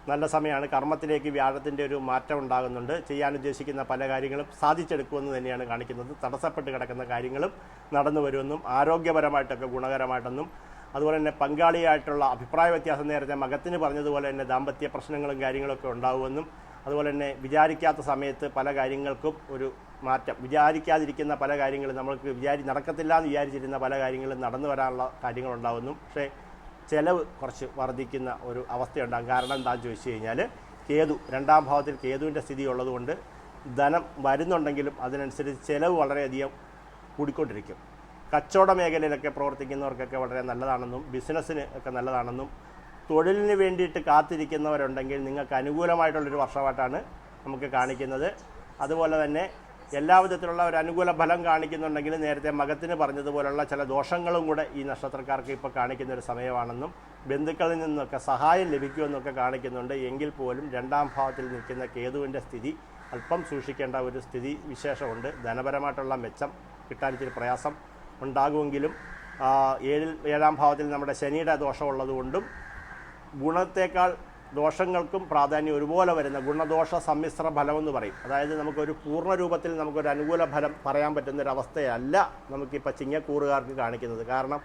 നല്ല സമയമാണ്. കർമ്മത്തിലേക്ക് വ്യാഴത്തിൻ്റെ ഒരു മാറ്റം ഉണ്ടാകുന്നുണ്ട്. ചെയ്യാൻ ഉദ്ദേശിക്കുന്ന പല കാര്യങ്ങളും സാധിച്ചെടുക്കുമെന്ന് തന്നെയാണ് കാണിക്കുന്നത്. തടസ്സപ്പെട്ട് കിടക്കുന്ന കാര്യങ്ങളും നടന്നു വരുമെന്നും ആരോഗ്യപരമായിട്ടൊക്കെ ഗുണകരമായിട്ടെന്നും അതുപോലെ തന്നെ പങ്കാളിയായിട്ടുള്ള അഭിപ്രായ വ്യത്യാസം നേരത്തെ മകത്തിന് പറഞ്ഞതുപോലെ തന്നെ ദാമ്പത്യ പ്രശ്നങ്ങളും കാര്യങ്ങളൊക്കെ ഉണ്ടാകുമെന്നും അതുപോലെ തന്നെ വിചാരിക്കാത്ത സമയത്ത് പല കാര്യങ്ങൾക്കും ഒരു മാറ്റം, വിചാരിക്കാതിരിക്കുന്ന പല കാര്യങ്ങളും നമ്മൾക്ക് നടക്കത്തില്ല എന്ന് വിചാരിച്ചിരുന്ന പല കാര്യങ്ങളും നടന്നു വരാനുള്ള കാര്യങ്ങളുണ്ടാകുന്നു. പക്ഷേ ചിലവ് കുറച്ച് വർദ്ധിക്കുന്ന ഒരു അവസ്ഥയുണ്ടാകും. കാരണം എന്താണെന്ന് ചോദിച്ചു കഴിഞ്ഞാൽ കേതു 2-ാം ഭാവത്തിൽ കേതുവിൻ്റെ സ്ഥിതി ഉള്ളതുകൊണ്ട് ധനം വരുന്നുണ്ടെങ്കിലും അതിനനുസരിച്ച് ചിലവ് വളരെയധികം കൂടിക്കൊണ്ടിരിക്കും. കച്ചവട മേഖലയിലൊക്കെ പ്രവർത്തിക്കുന്നവർക്കൊക്കെ വളരെ നല്ലതാണെന്നും ബിസിനസ്സിന് ഒക്കെ നല്ലതാണെന്നും തൊഴിലിന് വേണ്ടിയിട്ട് കാത്തിരിക്കുന്നവരുണ്ടെങ്കിൽ നിങ്ങൾക്ക് അനുകൂലമായിട്ടുള്ളൊരു വർഷമായിട്ടാണ് നമുക്ക് കാണിക്കുന്നത്. അതുപോലെ തന്നെ എല്ലാ വിധത്തിലുള്ള ഒരു അനുകൂല ഫലം കാണിക്കുന്നുണ്ടെങ്കിൽ നേരത്തെ മകത്തിന് പറഞ്ഞതുപോലുള്ള ചില ദോഷങ്ങളും കൂടെ ഈ നക്ഷത്രക്കാർക്ക് ഇപ്പോൾ കാണിക്കുന്ന ഒരു സമയമാണെന്നും ബന്ധുക്കളിൽ നിന്നൊക്കെ സഹായം ലഭിക്കുമെന്നൊക്കെ കാണിക്കുന്നുണ്ട്. എങ്കിൽ പോലും രണ്ടാം ഭാവത്തിൽ നിൽക്കുന്ന കേതുവിൻ്റെ സ്ഥിതി അല്പം സൂക്ഷിക്കേണ്ട ഒരു സ്ഥിതി വിശേഷമുണ്ട്. ധനപരമായിട്ടുള്ള മെച്ചം കിട്ടാൻ ഇച്ചിരി പ്രയാസം ഉണ്ടാകുമെങ്കിലും ഏഴാം ഭാവത്തിൽ നമ്മുടെ ശനിയുടെ ദോഷമുള്ളതുകൊണ്ടും ഗുണത്തേക്കാൾ ദോഷങ്ങൾക്കും പ്രാധാന്യം ഒരുപോലെ വരുന്ന ഗുണദോഷ സമ്മിശ്ര ഫലമെന്ന് പറയും. അതായത് നമുക്കൊരു പൂർണ്ണ രൂപത്തിൽ നമുക്കൊരു അനുകൂല ഫലം പറയാൻ പറ്റുന്നൊരവസ്ഥയല്ല നമുക്കിപ്പോൾ ചിങ്ങക്കൂറുകാർക്ക് കാണിക്കുന്നത്. കാരണം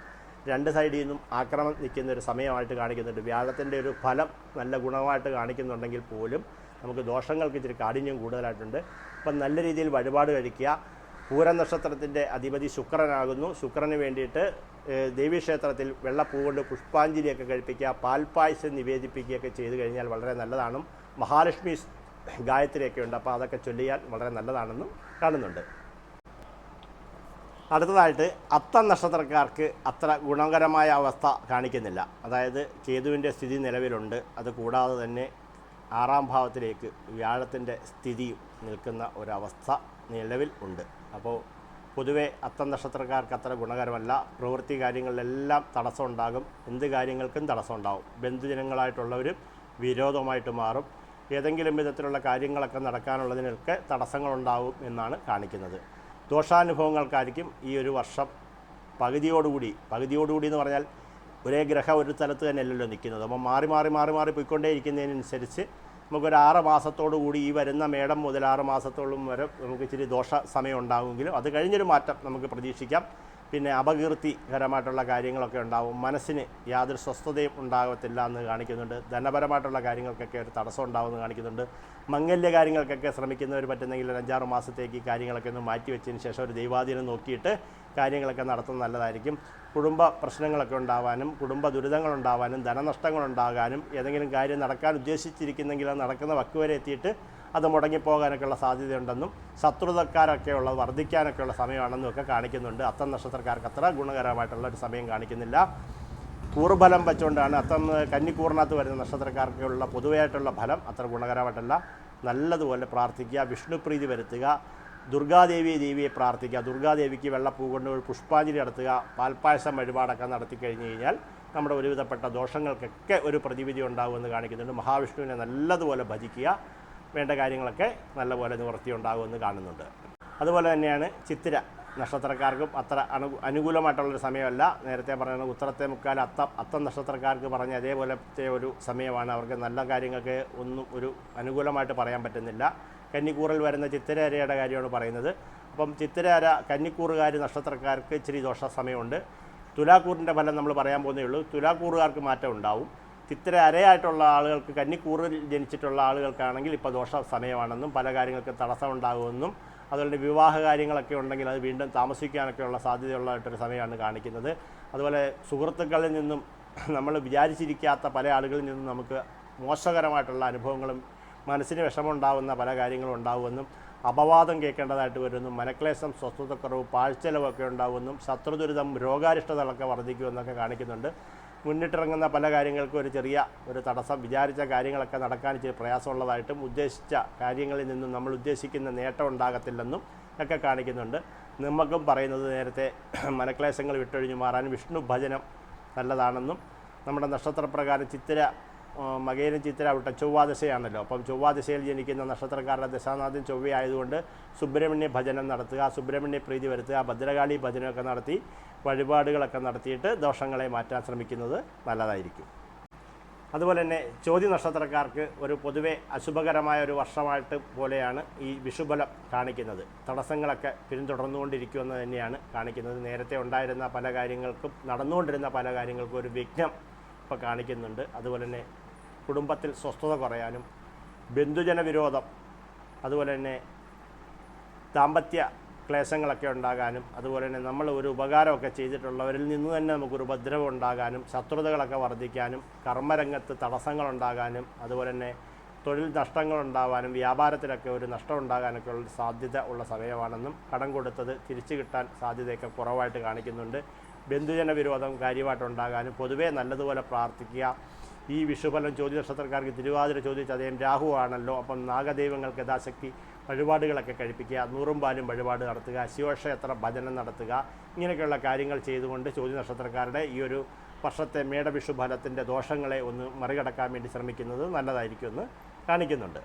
രണ്ട് സൈഡിൽ നിന്നും ആക്രമണം നിൽക്കുന്ന ഒരു സമയമായിട്ട് കാണിക്കുന്നുണ്ട്. വ്യാഴത്തിൻ്റെ ഒരു ഫലം നല്ല ഗുണമായിട്ട് കാണിക്കുന്നുണ്ടെങ്കിൽ പോലും നമുക്ക് ദോഷങ്ങൾക്ക് ഇച്ചിരി കാഠിന്യം കൂടുതലായിട്ടുണ്ട്. അപ്പം നല്ല രീതിയിൽ വഴിപാട് കഴിക്കുക. പൂരം നക്ഷത്രത്തിൻ്റെ അധിപതി ശുക്രനാകുന്നു. ശുക്രന് വേണ്ടിയിട്ട് ദേവീക്ഷേത്രത്തിൽ വെള്ളപ്പൂ കൊണ്ട് പുഷ്പാഞ്ജലിയൊക്കെ കഴിപ്പിക്കുക, പാൽപ്പായസം നിവേദിപ്പിക്കുകയൊക്കെ ചെയ്തു കഴിഞ്ഞാൽ വളരെ നല്ലതാണ്. മഹാലക്ഷ്മി ഗായത്രിയൊക്കെ ഉണ്ട്, അപ്പോൾ അതൊക്കെ ചൊല്ലിയാൽ വളരെ നല്ലതാണെന്നും കാണുന്നുണ്ട്. അടുത്തതായിട്ട് അത്തം നക്ഷത്രക്കാർക്ക് അത്ര ഗുണകരമായ അവസ്ഥ കാണിക്കുന്നില്ല. അതായത് കേതുവിൻ്റെ സ്ഥിതി നിലവിലുണ്ട്. അത് കൂടാതെ തന്നെ ആറാം ഭാവത്തിലേക്ക് വ്യാഴത്തിൻ്റെ സ്ഥിതിയും നിൽക്കുന്ന ഒരവസ്ഥ നിലവിൽ ഉണ്ട്. അപ്പോൾ പൊതുവെ അത്തം നക്ഷത്രക്കാർക്ക് അത്ര ഗുണകരമല്ല. പ്രവൃത്തി കാര്യങ്ങളിലെല്ലാം തടസ്സം ഉണ്ടാകും. എന്ത് കാര്യങ്ങൾക്കും തടസ്സം ഉണ്ടാകും. ബന്ധുജനങ്ങളായിട്ടുള്ളവരും വിരോധമായിട്ട് മാറും. ഏതെങ്കിലും വിധത്തിലുള്ള കാര്യങ്ങളൊക്കെ നടക്കാനുള്ളതിനൊക്കെ തടസ്സങ്ങളുണ്ടാകും എന്നാണ് കാണിക്കുന്നത്. ദോഷാനുഭവങ്ങൾക്കായിരിക്കും ഈ ഒരു വർഷം പകുതിയോടുകൂടി എന്ന് പറഞ്ഞാൽ ഒരേ ഗ്രഹം ഒരു സ്ഥലത്ത് തന്നെയല്ലല്ലോ നിൽക്കുന്നത്. അപ്പോൾ മാറി മാറി മാറി മാറി പോയിക്കൊണ്ടേ ഇരിക്കുന്നതിനനുസരിച്ച് നമുക്കൊരു 6 മാസത്തോടു കൂടി ഈ വരുന്ന മേടം മുതൽ 6 മാസത്തോളം വരെ നമുക്ക് ഇച്ചിരി ദോഷ സമയം ഉണ്ടാകുമെങ്കിലും അത് കഴിഞ്ഞൊരു മാറ്റം നമുക്ക് പ്രതീക്ഷിക്കാം. പിന്നെ അപകീർത്തികരമായിട്ടുള്ള കാര്യങ്ങളൊക്കെ ഉണ്ടാവും. മനസ്സിന് യാതൊരു സ്വസ്ഥതയും ഉണ്ടാകത്തില്ല എന്ന് കാണിക്കുന്നുണ്ട്. ധനപരമായിട്ടുള്ള കാര്യങ്ങൾക്കൊക്കെ ഒരു തടസ്സം ഉണ്ടാകുമെന്ന് കാണിക്കുന്നുണ്ട്. മംഗല്യ കാര്യങ്ങൾക്കൊക്കെ ശ്രമിക്കുന്നവർ പറ്റുന്നെങ്കിൽ ഒരു 5-6 മാസത്തേക്ക് കാര്യങ്ങളൊക്കെ ഒന്ന് മാറ്റി വെച്ചതിന് ശേഷം ഒരു ദൈവാധീനം നോക്കിയിട്ട് കാര്യങ്ങളൊക്കെ നടത്തുന്നത് നല്ലതായിരിക്കും. കുടുംബ പ്രശ്നങ്ങളൊക്കെ ഉണ്ടാവാനും കുടുംബ ദുരിതങ്ങളുണ്ടാവാനും ധനനഷ്ടങ്ങളുണ്ടാകാനും ഏതെങ്കിലും കാര്യം നടക്കാൻ ഉദ്ദേശിച്ചിരിക്കുന്നെങ്കിൽ അത് നടക്കുന്ന വക്കുവരെ എത്തിയിട്ട് അത് മുടങ്ങിപ്പോകാനൊക്കെയുള്ള സാധ്യതയുണ്ടെന്നും ശത്രുതക്കാരൊക്കെയുള്ള വർദ്ധിക്കാനൊക്കെയുള്ള സമയമാണെന്നും ഒക്കെ കാണിക്കുന്നുണ്ട്. അത്തം നക്ഷത്രക്കാർക്ക് അത്ര ഗുണകരമായിട്ടുള്ള ഒരു സമയം കാണിക്കുന്നില്ല. കൂറുഫലം വെച്ചുകൊണ്ടാണ് അത്തം കന്നിക്കൂറിനകത്ത് വരുന്ന നക്ഷത്രക്കാർക്കുള്ള പൊതുവായിട്ടുള്ള ഫലം അത്ര ഗുണകരമായിട്ടല്ല. നല്ലതുപോലെ പ്രാർത്ഥിക്കുക, വിഷ്ണുപ്രീതി വരുത്തുക, ദുർഗാദേവിയെ പ്രാർത്ഥിക്കുക. ദുർഗാദേവിക്ക് വെള്ളപ്പൂ കൊണ്ട് ഒരു പുഷ്പാഞ്ജലി നടത്തുക, പാൽപ്പായസം വഴിപാടൊക്കെ നടത്തി കഴിഞ്ഞ് കഴിഞ്ഞാൽ നമ്മുടെ ഒരുവിധപ്പെട്ട ദോഷങ്ങൾക്കൊക്കെ ഒരു പ്രതിവിധി ഉണ്ടാകുമെന്ന് കാണിക്കുന്നുണ്ട്. മഹാവിഷ്ണുവിനെ നല്ലതുപോലെ ഭജിക്കുക. വേണ്ട കാര്യങ്ങളൊക്കെ നല്ലപോലെ നിവൃത്തി ഉണ്ടാകുമെന്ന് കാണുന്നുണ്ട്. അതുപോലെ തന്നെയാണ് ചിത്തിര നക്ഷത്രക്കാർക്കും അത്ര അനുകൂലമായിട്ടുള്ളൊരു സമയമല്ല. നേരത്തെ പറഞ്ഞ ഉത്തരത്തെ മുക്കാൽ അത്തം നക്ഷത്രക്കാർക്ക് പറഞ്ഞ അതേപോലത്തെ ഒരു സമയമാണ്. അവർക്ക് നല്ല കാര്യങ്ങൾക്ക് ഒന്നും ഒരു അനുകൂലമായിട്ട് പറയാൻ പറ്റുന്നില്ല. കന്നിക്കൂറിൽ വരുന്ന ചിത്തിരയുടെ കാര്യമാണ് പറയുന്നത്. അപ്പം ചിത്തിര കന്നിക്കൂറുകാർ നക്ഷത്രക്കാർക്ക് ഇച്ചിരി ദോഷ സമയമുണ്ട്. തുലാക്കൂറിൻ്റെ ഫലം നമ്മൾ പറയാൻ പോകുന്നേ ഉള്ളൂ. തുലാക്കൂറുകാർക്ക് മാറ്റം ഉണ്ടാവും. ചിത്തിര അരയായിട്ടുള്ള ആളുകൾക്ക്, കന്നിക്കൂറിൽ ജനിച്ചിട്ടുള്ള ആളുകൾക്കാണെങ്കിൽ ഇപ്പോൾ ദോഷ സമയമാണെന്നും പല കാര്യങ്ങൾക്ക് തടസ്സം ഉണ്ടാകുമെന്നും അതുപോലെ വിവാഹ കാര്യങ്ങളൊക്കെ ഉണ്ടെങ്കിൽ അത് വീണ്ടും താമസിക്കാനൊക്കെയുള്ള സാധ്യതയുള്ളതായിട്ടൊരു സമയമാണ് കാണിക്കുന്നത്. അതുപോലെ സുഹൃത്തുക്കളിൽ നിന്നും നമ്മൾ വിചാരിച്ചിരിക്കാത്ത പല ആളുകളിൽ നിന്നും നമുക്ക് മോശകരമായിട്ടുള്ള അനുഭവങ്ങളും മനസ്സിന് വിഷമമുണ്ടാകുന്ന പല കാര്യങ്ങളും ഉണ്ടാകുമെന്നും അപവാദം കേൾക്കേണ്ടതായിട്ട് വരുമെന്നും മനക്ലേശം, സ്വസ്ഥതക്കുറവ്, പാഴ്ചെലവൊക്കെ ഉണ്ടാകുമെന്നും ശത്രുദുരിതം, രോഗാരിഷ്ടതകളൊക്കെ വർദ്ധിക്കുമെന്നൊക്കെ കാണിക്കുന്നുണ്ട്. മുന്നിട്ടിറങ്ങുന്ന പല കാര്യങ്ങൾക്കും ഒരു ചെറിയ ഒരു തടസ്സം, വിചാരിച്ച കാര്യങ്ങളൊക്കെ നടക്കാൻ ഇച്ചിരി പ്രയാസമുള്ളതായിട്ടും ഉദ്ദേശിച്ച കാര്യങ്ങളിൽ നിന്നും നമ്മൾ ഉദ്ദേശിക്കുന്ന നേട്ടം ഉണ്ടാകത്തില്ലെന്നും ഒക്കെ കാണിക്കുന്നുണ്ട്. നമുക്കും പറയുന്നത് നേരത്തെ മനക്ലേശങ്ങൾ വിട്ടൊഴിഞ്ഞു മാറാൻ വിഷ്ണു ഭജനം നല്ലതാണെന്നും നമ്മുടെ നക്ഷത്രപ്രകാരം ചിത്തിര മകേരം ചിത്തിര വിട്ട ചൊവ്വാദശയാണല്ലോ. അപ്പം ചൊവ്വാദശയിൽ ജനിക്കുന്ന നക്ഷത്രക്കാരുടെ ദശാനാഥൻ ചൊവ്വയായതുകൊണ്ട് സുബ്രഹ്മണ്യ ഭജനം നടത്തുക, സുബ്രഹ്മണ്യ പ്രീതി വരുത്തുക, ഭദ്രകാളി ഭജനമൊക്കെ നടത്തി വഴിപാടുകളൊക്കെ നടത്തിയിട്ട് ദോഷങ്ങളെ മാറ്റാൻ ശ്രമിക്കുന്നത് നല്ലതായിരിക്കും. അതുപോലെ തന്നെ ചോതി നക്ഷത്രക്കാർക്ക് ഒരു പൊതുവെ അശുഭകരമായ ഒരു വർഷമായിട്ട് പോലെയാണ് ഈ വിഷുബലം കാണിക്കുന്നത്. തടസ്സങ്ങളൊക്കെ പിന്തുടർന്നുകൊണ്ടിരിക്കുമെന്ന് തന്നെയാണ് കാണിക്കുന്നത്. നേരത്തെ ഉണ്ടായിരുന്ന പല കാര്യങ്ങൾക്കും നടന്നുകൊണ്ടിരുന്ന പല കാര്യങ്ങൾക്കും ഒരു വിഘ്നം ഇപ്പോൾ കാണിക്കുന്നുണ്ട്. അതുപോലെ തന്നെ കുടുംബത്തിൽ സ്വസ്ഥത കുറയാനും ബന്ധുജന വിരോധം, അതുപോലെ തന്നെ ദാമ്പത്യ ക്ലേശങ്ങളൊക്കെ ഉണ്ടാകാനും, അതുപോലെ തന്നെ നമ്മൾ ഒരു ഉപകാരമൊക്കെ ചെയ്തിട്ടുള്ളവരിൽ നിന്ന് തന്നെ നമുക്കൊരു ഉപദ്രവം ഉണ്ടാകാനും, ശത്രുതകളൊക്കെ വർദ്ധിക്കാനും, കർമ്മരംഗത്ത് തടസ്സങ്ങളുണ്ടാകാനും, അതുപോലെ തന്നെ തൊഴിൽ നഷ്ടങ്ങളുണ്ടാകാനും, വ്യാപാരത്തിലൊക്കെ ഒരു നഷ്ടം ഉണ്ടാകാനൊക്കെ ഉള്ള സാധ്യത ഉള്ള സമയമാണെന്നും കടം കൊടുത്തത് തിരിച്ചു കിട്ടാൻ സാധ്യതയൊക്കെ കുറവായിട്ട് കാണിക്കുന്നുണ്ട്. ബന്ധുജന വിരോധം കാര്യമായിട്ടുണ്ടാകാനും പൊതുവേ നല്ലതുപോലെ പ്രാർത്ഥിക്കുക. ഈ വിഷുഫലം ചോദ്യ നക്ഷത്രക്കാർക്ക് തിരുവാതിര ചോദിച്ച അദ്ദേഹം രാഹു ആണല്ലോ. അപ്പം നാഗദൈവങ്ങൾക്ക് യഥാശക്തി വഴിപാടുകളൊക്കെ കഴിപ്പിക്കുക, നൂറും പാലും വഴിപാട് നടത്തുക, ശിവക്ഷേത്ര ഭജനം നടത്തുക, ഇങ്ങനെയൊക്കെയുള്ള കാര്യങ്ങൾ ചെയ്തുകൊണ്ട് ചോദ്യ നക്ഷത്രക്കാരുടെ ഈ ഒരു വർഷത്തെ മേടവിഷു ഫലത്തിൻ്റെ ദോഷങ്ങളെ ഒന്ന് മറികടക്കാൻ വേണ്ടി ശ്രമിക്കുന്നത് നല്ലതായിരിക്കുമെന്ന് കാണിക്കുന്നുണ്ട്.